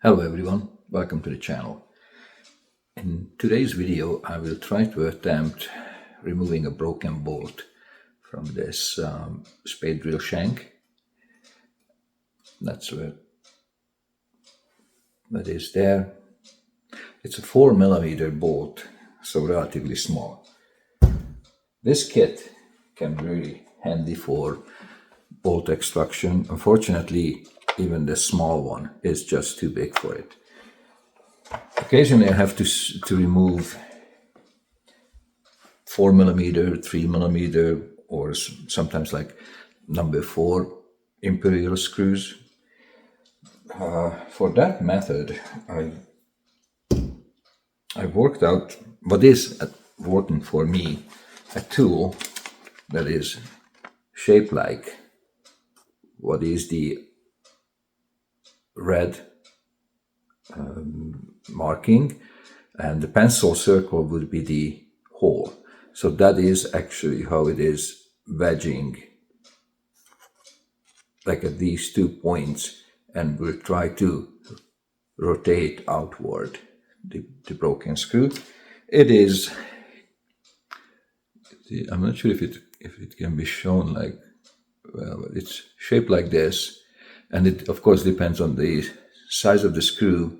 Hello everyone, welcome to the channel. In today's video I will try to attempt removing a broken bolt from this spade drill shank. That's where that is there. It's a 4mm bolt, so relatively small. This kit can be really handy for bolt extraction. Unfortunately, even the small one is just too big for it. Occasionally I have to remove 4mm, 3mm, or sometimes like number 4 imperial screws. For that method, I worked out what is working for me, a tool that is shaped like what is the red marking, and the pencil circle would be the hole. So that is actually how it is wedging, like at these 2 points, and we'll try to rotate outward the broken screw. It is, I'm not sure if it can be shown like, well, it's shaped like this, and it of course depends on the size of the screw.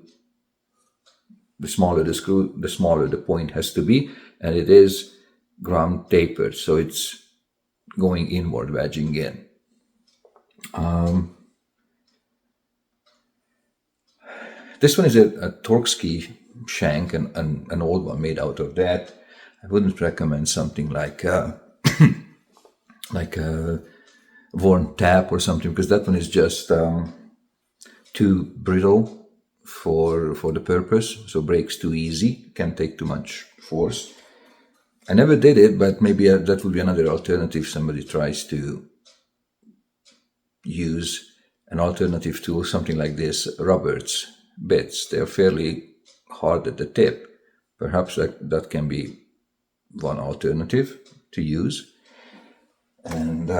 The smaller the screw, the smaller the point has to be, and it is ground tapered, so it's going inward, wedging in. This one is a Torx shank, an old one made out of that. I wouldn't recommend something like like a worn tap or something, because that one is just too brittle for the purpose, so breaks too easy, can take too much force. I never did it, but maybe that would be another alternative. Somebody tries to use an alternative tool, something like this, Roberts bits. They're fairly hard at the tip. Perhaps that can be one alternative to use. And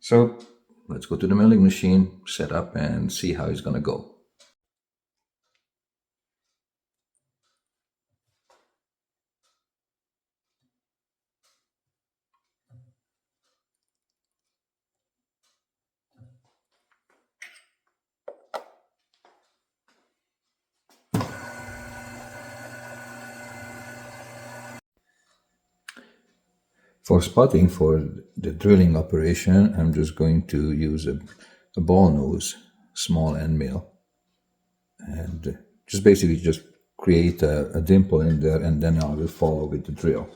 so let's go to the milling machine, set up, and see how it's going to go. For spotting, for the drilling operation, I'm just going to use a ball nose, small end mill, and just basically just create a dimple in there, and then I will follow with the drill.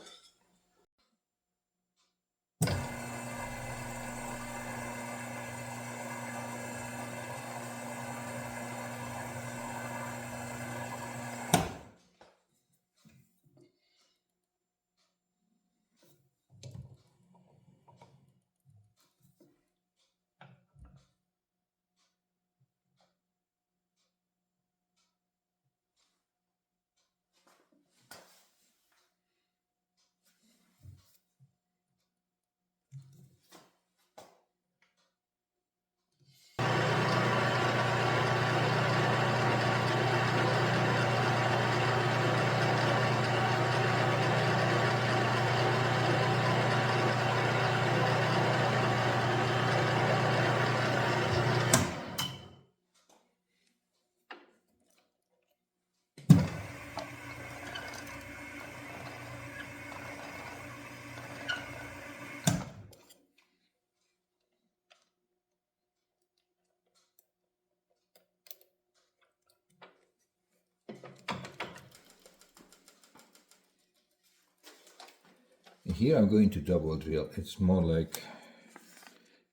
Here I'm going to double drill. It's more like,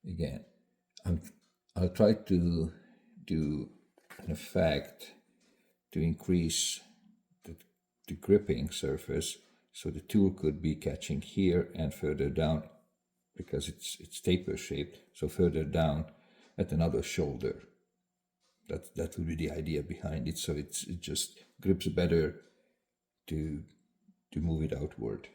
again, I'll try to do an effect to increase the gripping surface, so the tool could be catching here and further down, because it's taper shaped, so further down at another shoulder. That would be the idea behind it, so it just grips better to move it outward.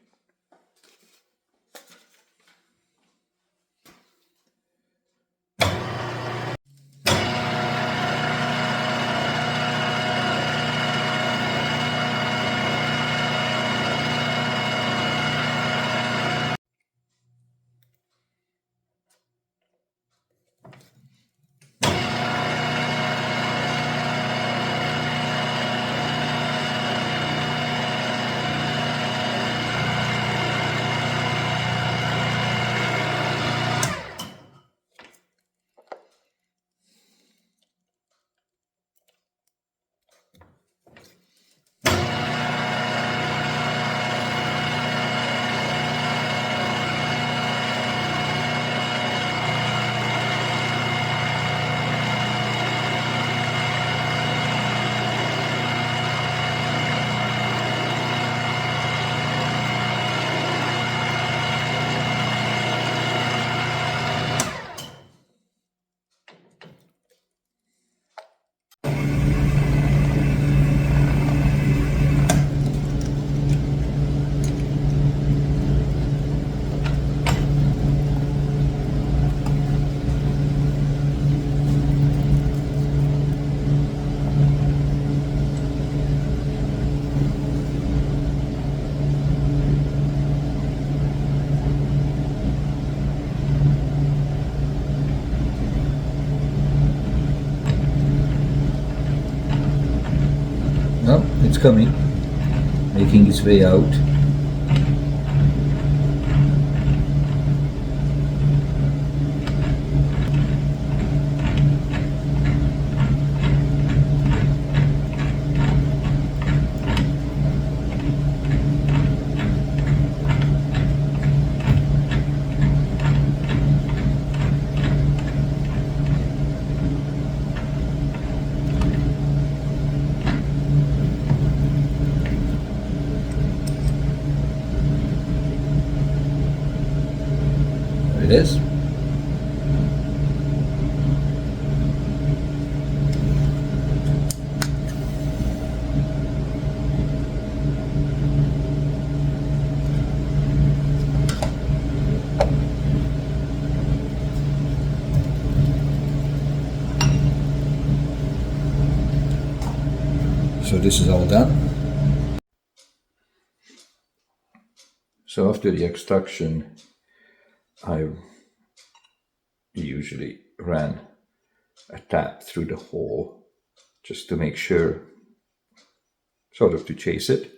it's coming, making its way out. There it is. So this is all done. So after the extraction, I usually ran a tap through the hole just to make sure, sort of to chase it.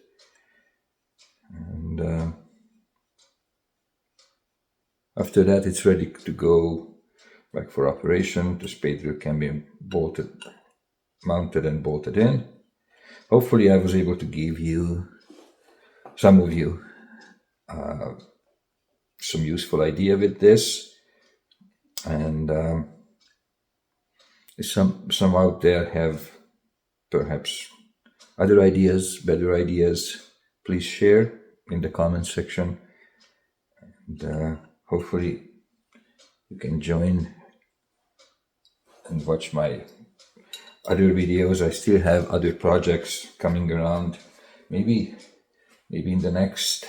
And after that, it's ready to go back for operation. The spade drill can be mounted and bolted in. Hopefully I was able to give you, some of you, some useful idea with this. And some out there have perhaps other ideas, better ideas. Please share in the comment section. And hopefully you can join and watch my other videos. I still have other projects coming around. Maybe in the next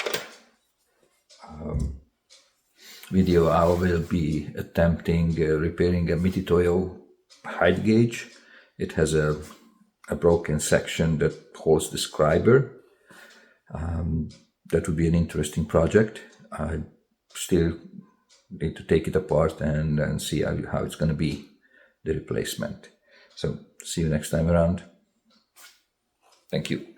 video I will be attempting repairing a Mitutoyo height gauge. It has a broken section that holds the scriber. That would be an interesting project. I still need to take it apart and see how it's going to be, the replacement. So see you next time around. Thank you.